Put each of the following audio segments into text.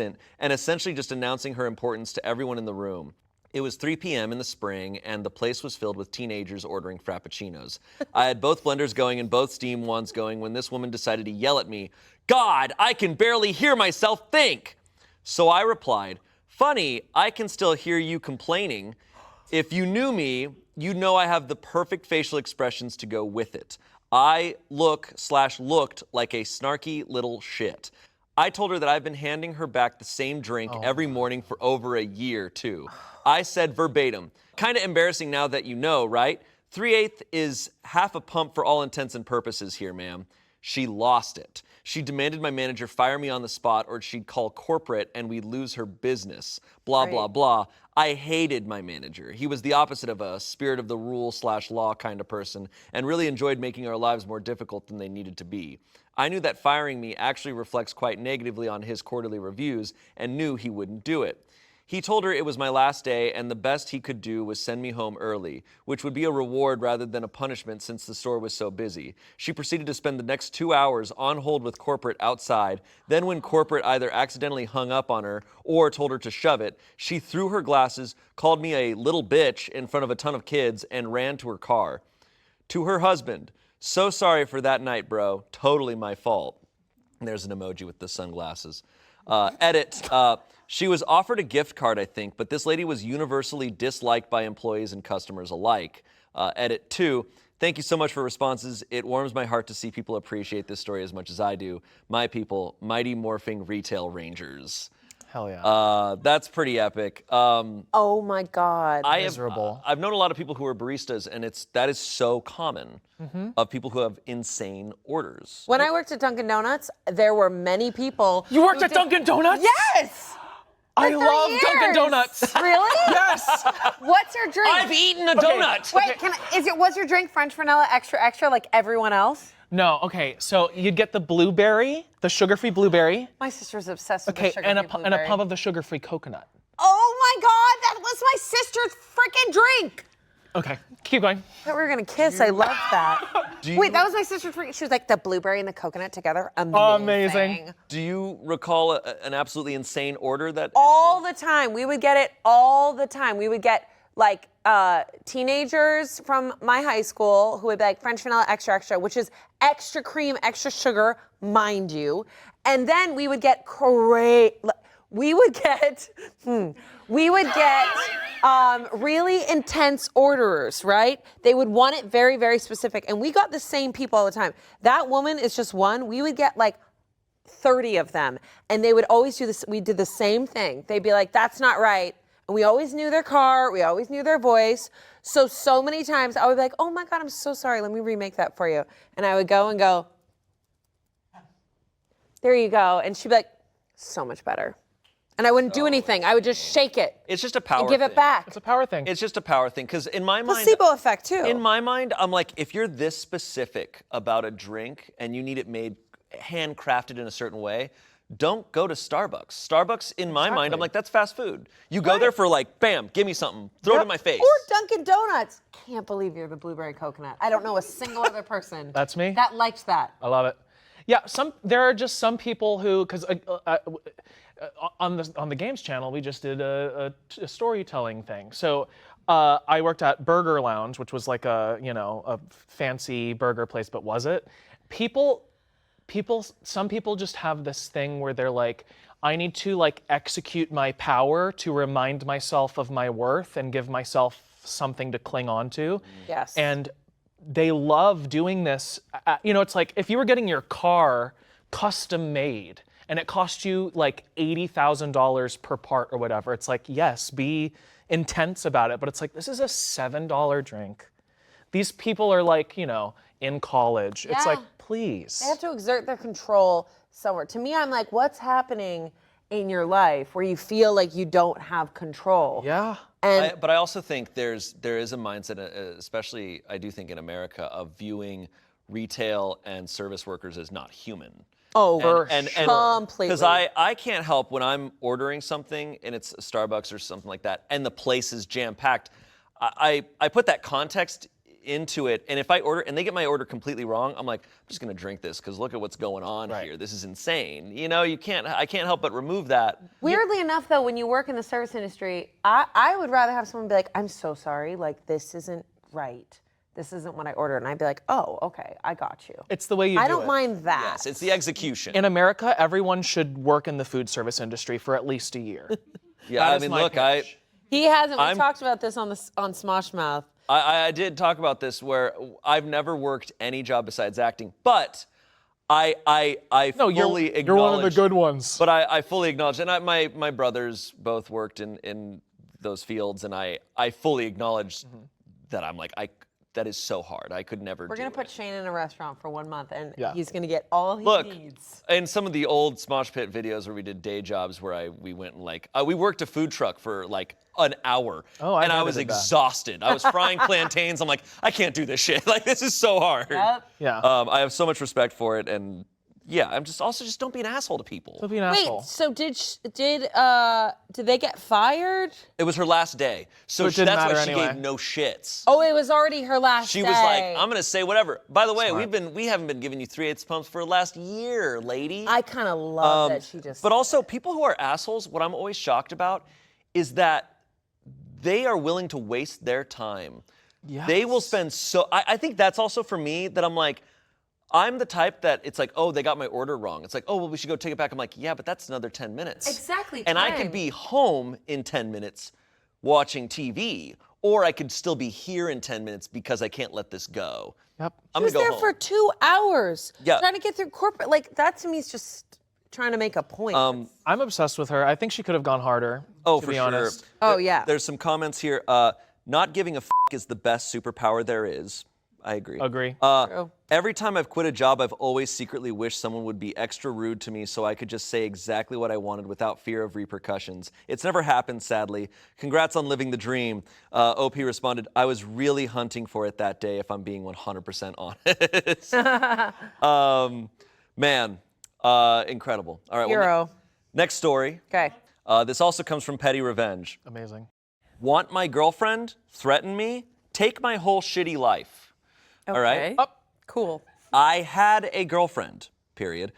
and essentially just announcing her importance to everyone in the room. It was 3 p.m. in the spring, and the place was filled with teenagers ordering frappuccinos. I had both blenders going and both steam wands going when this woman decided to yell at me, "God, I can barely hear myself think!" So I replied, "Funny, I can still hear you complaining. If you knew me, you'd know I have the perfect facial expressions to go with it. I looked like a snarky little shit." I told her that I've been handing her back the same drink every morning for over a year, too. I said verbatim, "Kind of embarrassing now that you know, right? 3/8 is half a pump for all intents and purposes here, ma'am." She lost it. She demanded my manager fire me on the spot or she'd call corporate and we'd lose her business. Blah, blah, blah. I hated my manager. He was the opposite of a spirit of the rule/law kind of person and really enjoyed making our lives more difficult than they needed to be. I knew that firing me actually reflects quite negatively on his quarterly reviews and knew he wouldn't do it. He told her it was my last day and the best he could do was send me home early, which would be a reward rather than a punishment since the store was so busy. She proceeded to spend the next 2 hours on hold with corporate outside. Then when corporate either accidentally hung up on her or told her to shove it, she threw her glasses, called me a little bitch in front of a ton of kids, and ran to her car. To her husband, "So sorry for that night, bro. Totally my fault." And there's an emoji with the sunglasses. Edit. She was offered a gift card, I think, but this lady was universally disliked by employees and customers alike. Edit 2. Thank you so much for responses. It warms my heart to see people appreciate this story as much as I do. My people, mighty morphing retail rangers. Hell yeah. That's pretty epic. Oh my God. Miserable. I've known a lot of people who are baristas, and that is so common of people who have insane orders. When I worked at Dunkin' Donuts, there were many people. You worked at Dunkin' Donuts? Yes! I For love years. Dunkin' Donuts. Really? Yes. What's your drink? I've eaten a donut. Wait, was your drink French vanilla extra like everyone else? No, okay, so you'd get the blueberry, the sugar-free blueberry. My sister's obsessed with the Okay, sugar-free and a blueberry. pump of the sugar-free coconut. Oh my God, that was my sister's freaking drink. Okay, keep going. I thought we were gonna kiss. I love that. Wait, that was my sister's drink. She was like the blueberry and the coconut together. Amazing. Do you recall an absolutely insane order that? All the time. We would get it all the time. We would get like teenagers from my high school who would be like French vanilla extra, which is extra cream, extra sugar, mind you. And then we would get really intense orderers, right? They would want it very, very specific. And we got the same people all the time. That woman is just one. We would get like 30 of them. And they would always do this. We did the same thing. They'd be like, "That's not right." And we always knew their car. We always knew their voice. So many times I would be like, "Oh my God, I'm so sorry. Let me remake that for you." And I would go, "There you go." And she'd be like, "So much better." And I wouldn't do anything. I would just shake it. It's just a power and give thing. it back. It's a power thing. It's just a power thing, because in my mind, Placebo effect too. in my mind, I'm like, if you're this specific about a drink and you need it made handcrafted in a certain way, don't go to Starbucks. Starbucks, in my mind, I'm like, that's fast food. You go there for like, bam, give me something, throw it in my face. Or Dunkin' Donuts. Can't believe you're the blueberry coconut. I don't know a single other person. That's me. That likes that. I love it. Yeah, there are just some people who, because on the games channel, we just did a storytelling thing. So I worked at Burger Lounge, which was like a fancy burger place, but was it? Some people just have this thing where they're like, I need to like execute my power to remind myself of my worth and give myself something to cling on to. Yes. And they love doing this. It's like if you were getting your car custom made and it cost you like $80,000 per part or whatever, it's like, yes, be intense about it. But it's like, this is a $7 drink. These people are like, in college. Yeah. It's like, please. They have to exert their control somewhere. To me, I'm like, what's happening in your life where you feel like you don't have control? Yeah. And But I also think there is a mindset, especially I do think in America, of viewing retail and service workers as not human. Completely. Because I can't help when I'm ordering something and it's a Starbucks or something like that, and the place is jam-packed. I put that context into it, and if I order and they get my order completely wrong, I'm like, I'm just gonna drink this because look at what's going on here. This is insane. You know, I can't help but remove that. Weirdly enough, though, when you work in the service industry, I would rather have someone be like, I'm so sorry, like this isn't right. This isn't what I ordered. And I'd be like, oh, okay, I got you. It's the way you do it. I don't mind that. Yes, it's the execution. In America, everyone should work in the food service industry for at least a year. Yeah, That I is mean, my look, pitch. He hasn't. We talked about this on Smosh Mouth. I did talk about this where I've never worked any job besides acting, but I fully acknowledge. You're one of the good ones. But I fully acknowledge, and my brothers both worked in those fields, and I fully acknowledge that I'm like, that is so hard. I could never do it. We're going to put Shane in a restaurant for 1 month, and Yeah. he's going to get all he Look, needs. in some of the old Smosh Pit videos where we did day jobs where we went and we worked a food truck for like an hour. Oh, I and I never was did that. exhausted. I was frying plantains. I'm like, I can't do this shit. Like, this is so hard. Yep. Yeah. I have so much respect for it, and yeah, I'm just don't be an asshole to people. Don't be an asshole. Wait, so did they get fired? It was her last day, so it didn't that's why matter she anyway. gave no shits. Oh, it was already her last She day. was like, I'm gonna say whatever. By the way, Smart. we haven't been giving you 3/8 pumps for the last year, lady. I kind of love that she just. But also, people who are assholes, what I'm always shocked about is that they are willing to waste their time. Yes. They will spend I think that's also for me that I'm like, I'm the type that it's like, oh, they got my order wrong. It's like, oh, well, we should go take it back. I'm like, yeah, but that's another 10 minutes. Exactly, And I time. could be home in 10 minutes watching TV, or I could still be here in 10 minutes because I can't let this go. Yep. I'm She was gonna go there home. for 2 hours. Yeah. Trying to get through corporate. Like, that to me is just trying to make a point. I'm obsessed with her. I think she could have gone harder. Oh, to for be sure. honest. Oh, yeah. There's some comments here. Not giving a f is the best superpower there is. I agree. Agree. True. Every time I've quit a job, I've always secretly wished someone would be extra rude to me so I could just say exactly what I wanted without fear of repercussions. It's never happened, sadly. Congrats on living the dream. OP responded, I was really hunting for it that day, if I'm being 100% honest. Man, incredible. All right. Hero. Next story. Okay. This also comes from Petty Revenge. Amazing. Want my girlfriend? Threaten me? Take my whole shitty life. All right? Okay. Cool. I had a girlfriend, period.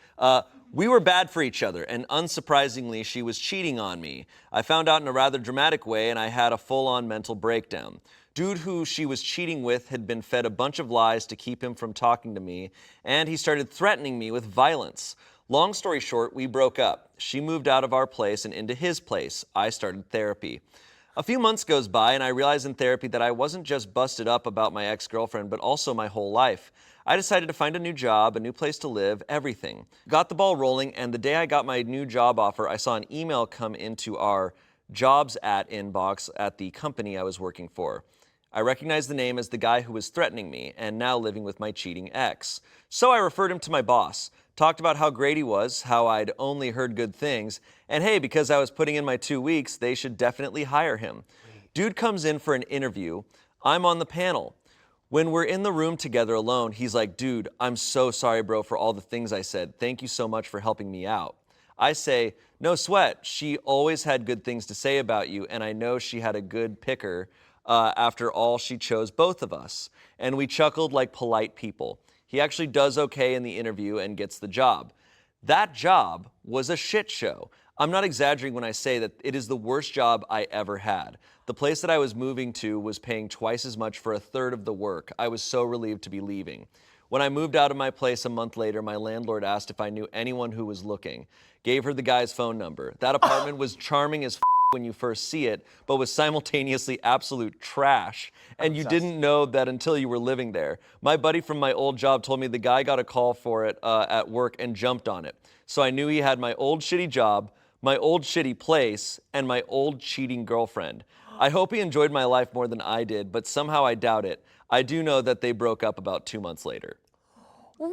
We were bad for each other, and unsurprisingly, she was cheating on me. I found out in a rather dramatic way, and I had a full-on mental breakdown. Dude who she was cheating with had been fed a bunch of lies to keep him from talking to me, and he started threatening me with violence. Long story short, we broke up. She moved out of our place and into his place. I started therapy. A few months goes by, and I realized in therapy that I wasn't just busted up about my ex-girlfriend, but also my whole life. I decided to find a new job, a new place to live, everything. Got the ball rolling, and the day I got my new job offer, I saw an email come into our jobs at inbox at the company I was working for. I recognized the name as the guy who was threatening me and now living with my cheating ex. So I referred him to my boss, talked about how great he was, how I'd only heard good things, and hey, because I was putting in my 2 weeks, they should definitely hire him. Dude comes in for an interview. I'm on the panel. When we're in the room together alone, he's like, dude, I'm so sorry, bro, for all the things I said. Thank you so much for helping me out. I say, no sweat. She always had good things to say about you, and I know she had a good picker. After all, she chose both of us. And we chuckled like polite people. He actually does okay in the interview and gets the job. That job was a shit show. I'm not exaggerating when I say that it is the worst job I ever had. The place that I was moving to was paying twice as much for a third of the work. I was so relieved to be leaving. When I moved out of my place a month later, my landlord asked if I knew anyone who was looking. Gave her the guy's phone number. That apartment was charming as when you first see it, but was simultaneously absolute trash. And you didn't know that until you were living there. My buddy from my old job told me the guy got a call for it at work and jumped on it. So I knew he had my old shitty job, my old shitty place, and my old cheating girlfriend. I hope he enjoyed my life more than I did, but somehow I doubt it. I do know that they broke up about 2 months later. Whoa!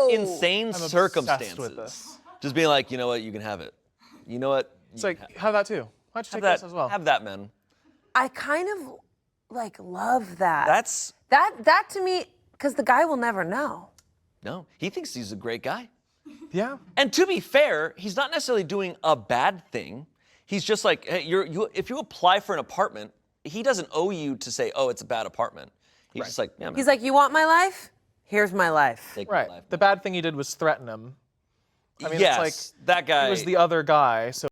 What insane obsessed circumstances. with this. Just being like, you know what, you can have it. You know what? It's like, have that too. Why'd you take Have this as well? Have that, man. I kind of like love that. That's, that to me, because the guy will never know. no, he thinks he's a great guy. Yeah. And to be fair, he's not necessarily doing a bad thing. He's just like, hey, if you apply for an apartment, he doesn't owe you to say, oh, it's a bad apartment. He's just like, yeah, man, He's like, you want my life? Here's my life. take my Right. life. The bad thing he did was threaten him. I mean, yes, it's like that guy. he was the other guy, so